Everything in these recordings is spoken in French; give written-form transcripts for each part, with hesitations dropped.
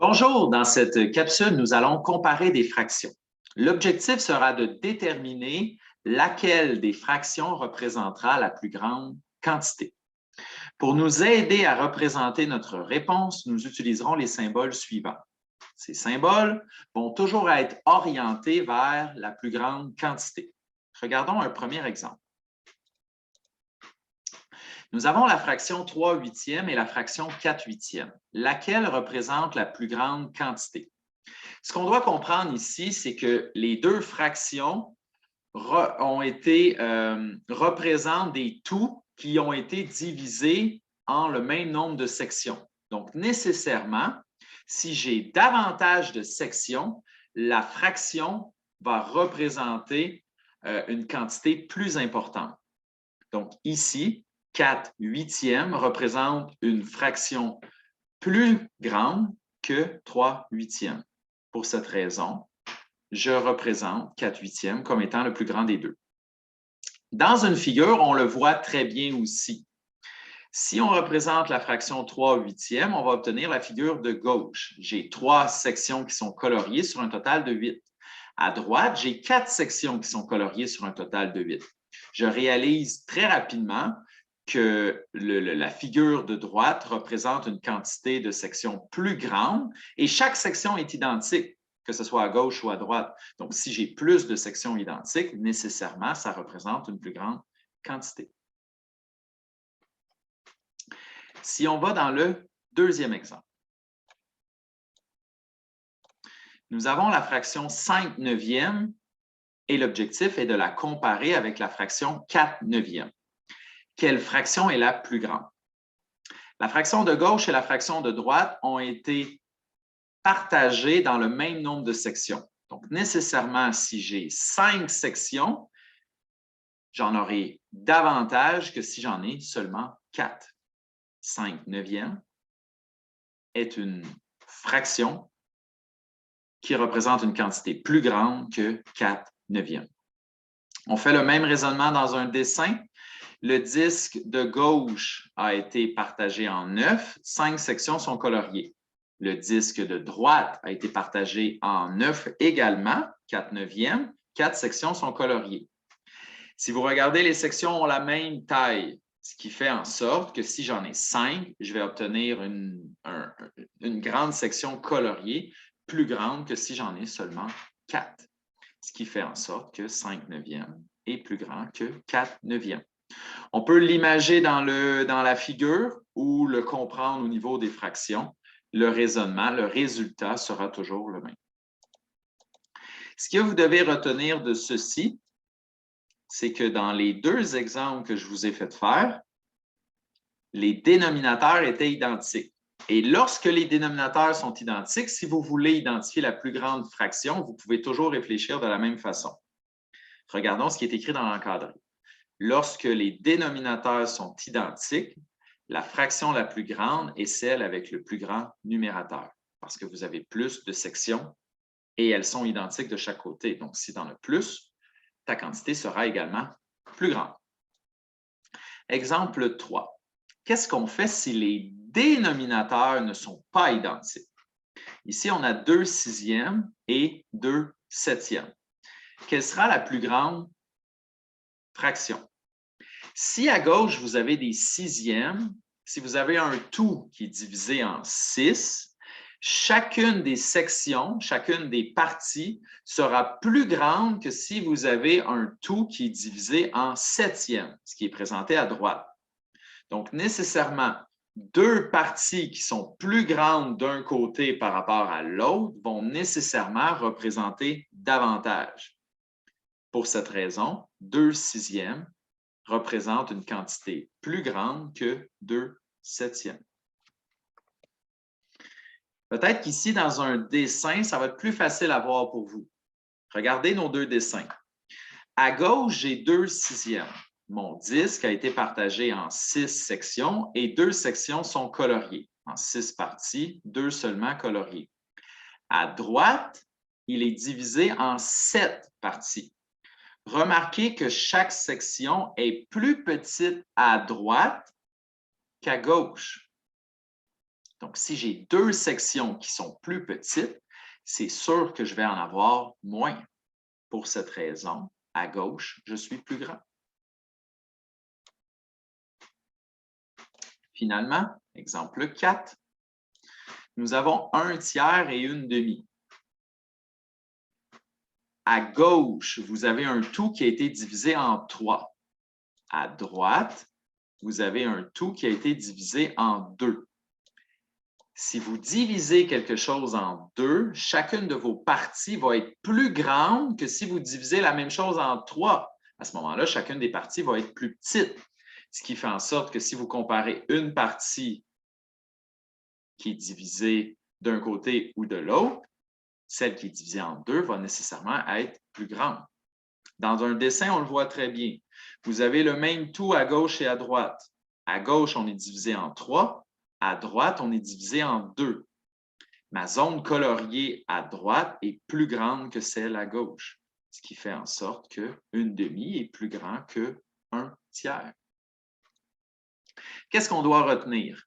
Bonjour, dans cette capsule, nous allons comparer des fractions. L'objectif sera de déterminer laquelle des fractions représentera la plus grande quantité. Pour nous aider à représenter notre réponse, nous utiliserons les symboles suivants. Ces symboles vont toujours être orientés vers la plus grande quantité. Regardons un premier exemple. Nous avons la fraction 3 huitièmes et la fraction 4 huitièmes. Laquelle représente la plus grande quantité? Ce qu'on doit comprendre ici, c'est que les deux fractions représentent des tous qui ont été divisés en le même nombre de sections. Donc, nécessairement, si j'ai davantage de sections, la fraction va représenter une quantité plus importante. Donc, ici, 4 huitièmes représente une fraction plus grande que 3 huitièmes. Pour cette raison, je représente 4 huitièmes comme étant le plus grand des deux. Dans une figure, on le voit très bien aussi. Si on représente la fraction 3 huitièmes, on va obtenir la figure de gauche. J'ai 3 sections qui sont coloriées sur un total de 8. À droite, j'ai 4 sections qui sont coloriées sur un total de 8. Je réalise très rapidement que la figure de droite représente une quantité de sections plus grande et chaque section est identique, que ce soit à gauche ou à droite. Donc, si j'ai plus de sections identiques, nécessairement, ça représente une plus grande quantité. Si on va dans le deuxième exemple, nous avons la fraction 5 neuvièmes et l'objectif est de la comparer avec la fraction 4 neuvièmes. Quelle fraction est la plus grande? La fraction de gauche et la fraction de droite ont été partagées dans le même nombre de sections. Donc, nécessairement, si j'ai 5 sections, j'en aurai davantage que si j'en ai seulement 4. 5 neuvièmes est une fraction qui représente une quantité plus grande que 4 neuvièmes. On fait le même raisonnement dans un dessin. Le disque de gauche a été partagé en 9. 5 sections sont coloriées. Le disque de droite a été partagé en 9 également, 4 neuvièmes. 4 sections sont coloriées. Si vous regardez, les sections ont la même taille, ce qui fait en sorte que si j'en ai 5, je vais obtenir une grande section coloriée plus grande que si j'en ai seulement 4. Ce qui fait en sorte que 5 neuvièmes est plus grand que 4 neuvièmes. On peut l'imager dans la figure ou le comprendre au niveau des fractions. Le raisonnement, le résultat sera toujours le même. Ce que vous devez retenir de ceci, c'est que dans les deux exemples que je vous ai fait faire, les dénominateurs étaient identiques. Et lorsque les dénominateurs sont identiques, si vous voulez identifier la plus grande fraction, vous pouvez toujours réfléchir de la même façon. Regardons ce qui est écrit dans l'encadré. Lorsque les dénominateurs sont identiques, la fraction la plus grande est celle avec le plus grand numérateur, parce que vous avez plus de sections et elles sont identiques de chaque côté. Donc, si tu en as plus, ta quantité sera également plus grande. Exemple 3. Qu'est-ce qu'on fait si les dénominateurs ne sont pas identiques? Ici, on a 2 sixièmes et 2 septièmes. Quelle sera la plus grande fraction? Si à gauche, vous avez des sixièmes, si vous avez un tout qui est divisé en 6, chacune des sections, chacune des parties sera plus grande que si vous avez un tout qui est divisé en septièmes, ce qui est présenté à droite. Donc, nécessairement, deux parties qui sont plus grandes d'un côté par rapport à l'autre vont nécessairement représenter davantage. Pour cette raison, 2 sixièmes représente une quantité plus grande que 2 septièmes. Peut-être qu'ici, dans un dessin, ça va être plus facile à voir pour vous. Regardez nos deux dessins. À gauche, j'ai 2 sixièmes. Mon disque a été partagé en 6 sections et 2 sections sont coloriées. En 6 parties, 2 seulement coloriées. À droite, il est divisé en 7 parties. Remarquez que chaque section est plus petite à droite qu'à gauche. Donc, si j'ai deux sections qui sont plus petites, c'est sûr que je vais en avoir moins. Pour cette raison, à gauche, je suis plus grand. Finalement, exemple 4, nous avons 1/3 et 1/2. À gauche, vous avez un tout qui a été divisé en 3. À droite, vous avez un tout qui a été divisé en 2. Si vous divisez quelque chose en 2, chacune de vos parties va être plus grande que si vous divisez la même chose en 3. À ce moment-là, chacune des parties va être plus petite. Ce qui fait en sorte que si vous comparez une partie qui est divisée d'un côté ou de l'autre, celle qui est divisée en 2 va nécessairement être plus grande. Dans un dessin, on le voit très bien. Vous avez le même tout à gauche et à droite. À gauche, on est divisé en 3. À droite, on est divisé en 2. Ma zone coloriée à droite est plus grande que celle à gauche, ce qui fait en sorte que 1/2 est plus grand que 1/3. Qu'est-ce qu'on doit retenir?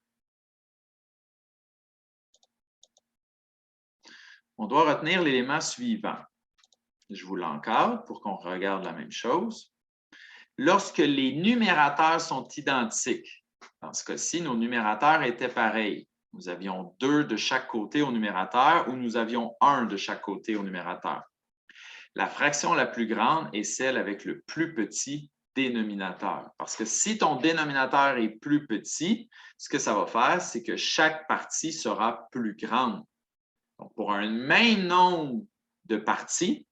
On doit retenir l'élément suivant. Je vous l'encadre pour qu'on regarde la même chose. Lorsque les numérateurs sont identiques, dans ce cas-ci, nos numérateurs étaient pareils. Nous avions 2 de chaque côté au numérateur ou nous avions 1 de chaque côté au numérateur. La fraction la plus grande est celle avec le plus petit dénominateur. Parce que si ton dénominateur est plus petit, ce que ça va faire, c'est que chaque partie sera plus grande. Donc, pour un même nombre de parties,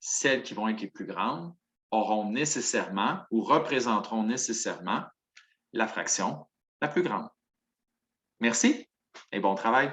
celles qui vont être les plus grandes auront nécessairement ou représenteront nécessairement la fraction la plus grande. Merci et bon travail.